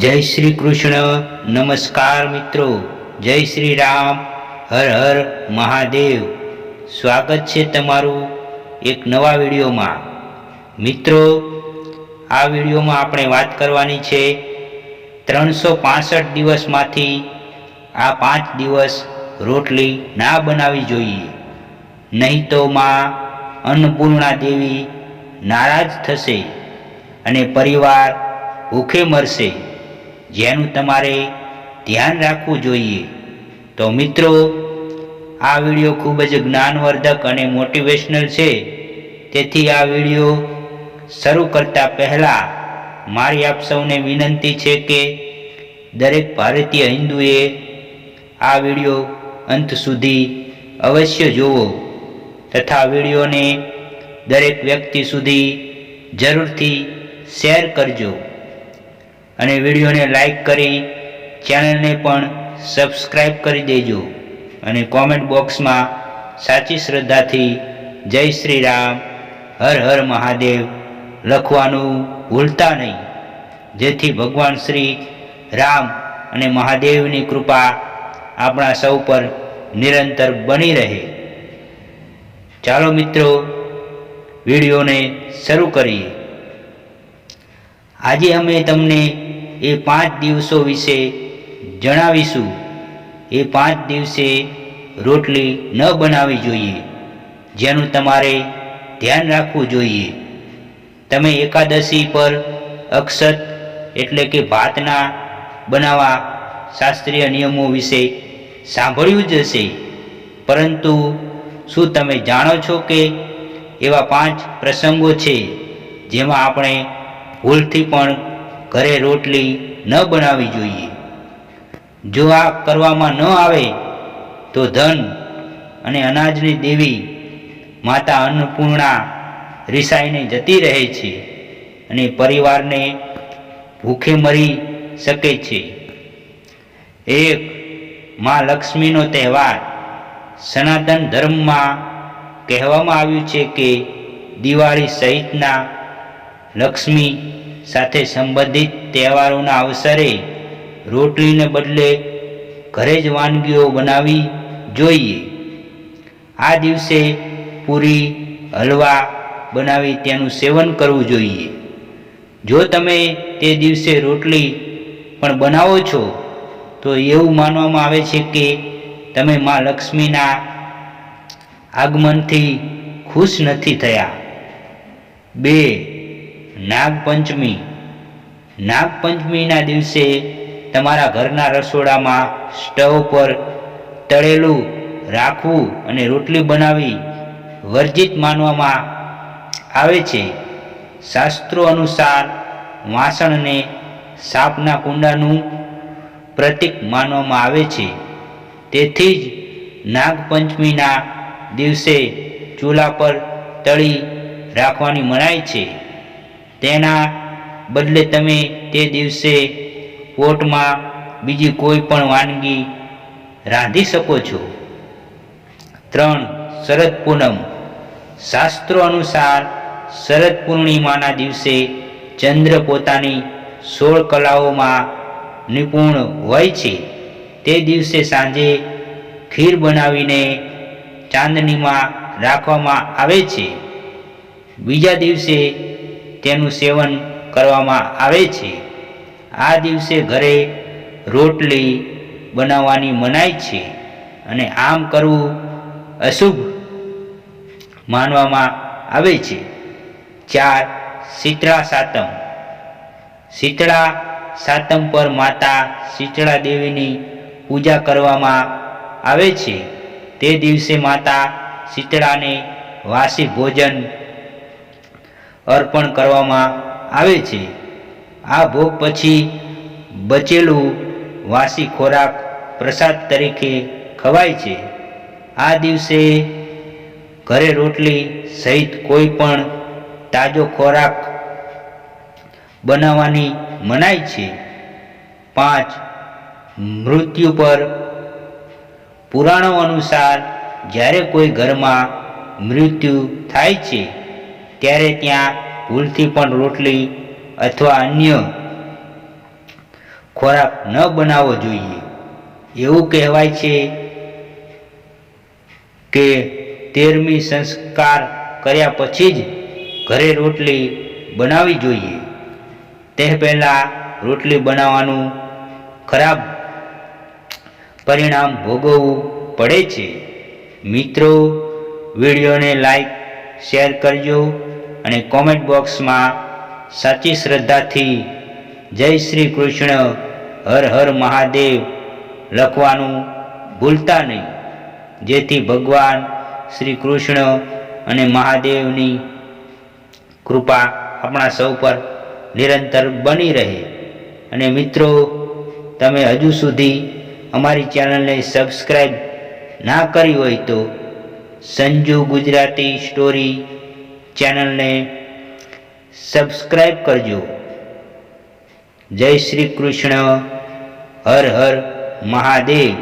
જય શ્રી કૃષ્ણ. નમસ્કાર મિત્રો. જય શ્રી રામ. હર હર મહાદેવ. સ્વાગત છે તમારું એક નવા વિડીયોમાં. મિત્રો, આ વિડીયોમાં આપણે વાત કરવાની છે 365 દિવસમાંથી આ 5 દિવસ રોટલી ના બનાવવી જોઈએ, નહીં તો માં અન્નપૂર્ણા દેવી નારાજ થશે અને પરિવાર ભૂખે મરશે, જેનું તમારે ધ્યાન રાખવું જોઈએ. તો મિત્રો, આ વિડીયો ખૂબ જ જ્ઞાનવર્ધક અને મોટિવેશનલ છે. તેથી આ વિડીયો શરૂ કરતા પહેલાં મારી આપ સૌને વિનંતી છે કે દરેક ભારતીય હિન્દુએ આ વિડીયો અંત સુધી અવશ્ય જોવો તથા વિડીયોને દરેક વ્યક્તિ સુધી જરૂરથી શેર કરજો અને વિડીયોને લાઈક કરી ચેનલને પણ સબસ્ક્રાઈબ કરી દેજો અને કોમેન્ટ બોક્સમાં સાચી શ્રદ્ધાથી જય શ્રી રામ, હર હર મહાદેવ લખવાનું ભૂલતા નહીં, જેથી ભગવાન શ્રી રામ અને મહાદેવની કૃપા આપણા સૌ પર નિરંતર બની રહે. ચાલો મિત્રો, વિડીયોને શરૂ કરીએ. આજે અમે તમને એ 5 દિવસો વિશે જણાવીશું. એ 5 દિવસે રોટલી ન બનાવવી જોઈએ, જેનું તમારે ધ્યાન રાખવું જોઈએ. તમે એકાદશી પર અક્ષત એટલે કે ભાતના બનાવવા શાસ્ત્રીય નિયમો વિશે સાંભળ્યું જ હશે, પરંતુ શું તમે જાણો છો કે એવા 5 પ્રસંગો છે જેમાં આપણે ભૂલથી પણ ઘરે રોટલી ન બનાવવી જોઈએ? જો આ કરવામાં ન આવે તો ધન અને અનાજની દેવી માતા અન્નપૂર્ણા રિસાઈને જતી રહે છે અને પરિવારને ભૂખે મરી શકે છે. 1. માં લક્ષ્મીનો તહેવાર. સનાતન ધર્મમાં કહેવામાં આવ્યું છે કે દિવાળી સહિતના લક્ષ્મી સાથે સંબંધિત તહેવારોના અવસરે રોટલીને બદલે ઘરે જ વાનગીઓ બનાવવી જોઈએ. આ દિવસે પૂરી, હલવા બનાવી તેનું સેવન કરવું જોઈએ. જો તમે તે દિવસે રોટલી પણ બનાવો છો તો એવું માનવામાં આવે છે કે તમે માં લક્ષ્મીના આગમનથી ખુશ નથી થયા. 2. નાગપંચમી. નાગપંચમીના દિવસે તમારા ઘરના રસોડામાં સ્ટવ પર તળેલું રાખવું અને રોટલી બનાવવી વર્જિત માનવામાં આવે છે. શાસ્ત્રો અનુસાર વાસણને સાપના કુંડાનું પ્રતીક માનવામાં આવે છે. તેથી જ નાગપંચમીના દિવસે ચૂલા પર તળી રાખવાની મનાઈ છે. તેના બદલે તમે તે દિવસે પોટમાં બીજી કોઈ પણ વાનગી રાંધી શકો છો. 3. શરદ પૂનમ. શાસ્ત્રો અનુસાર શરદ પૂર્ણિમાના દિવસે ચંદ્ર પોતાની 16 કલાઓમાં નિપુણ હોય છે. તે દિવસે સાંજે ખીર બનાવીને ચાંદનીમાં રાખવામાં આવે છે. બીજા દિવસે તેનું સેવન કરવામાં આવે છે. આ દિવસે ઘરે રોટલી બનાવવાની મનાઈ છે અને આમ કરવું અશુભ માનવામાં આવે છે. 4. શીતળા સાતમ. શીતળા સાતમ પર માતા શીતળા દેવીની પૂજા કરવામાં આવે છે. તે દિવસે માતા શીતળાને વાસી ભોજન અર્પણ કરવામાં આવે છે. આ ભોગ પછી બચેલું વાસી ખોરાક પ્રસાદ તરીકે ખવાય છે. આ દિવસે ઘરે રોટલી સહિત કોઈ પણ તાજો ખોરાક બનાવવાની મનાઈ છે. 5. મૃત્યુ પર. પુરાણો અનુસાર જ્યારે કોઈ ઘરમાં મૃત્યુ થાય છે ત્યારે ત્યાં ભૂલથી પણ રોટલી અથવા અન્ય ખોરાક ન બનાવવો જોઈએ. એવું કહેવાય છે કે 13મી સંસ્કાર કર્યા પછી જ ઘરે રોટલી બનાવવી જોઈએ. તે પહેલાં રોટલી બનાવવાનું ખરાબ પરિણામ ભોગવવું પડે છે. મિત્રો, વિડીયોને લાઈક શેર કરજો અને કોમેન્ટ બોક્સમાં સાચી શ્રદ્ધાથી જય શ્રી કૃષ્ણ, હર હર મહાદેવ લખવાનું ભૂલતા નહીં, જેથી ભગવાન શ્રી કૃષ્ણ અને મહાદેવની કૃપા આપણા સૌ પર નિરંતર બની રહે. અને મિત્રો, તમે હજુ સુધી અમારી ચેનલને સબસ્ક્રાઈબ ના કરી હોય તો સંજુ ગુજરાતી સ્ટોરી ચેનલને સબસ્ક્રાઈબ કરજો. જય શ્રી કૃષ્ણ, હર હર મહાદેવ.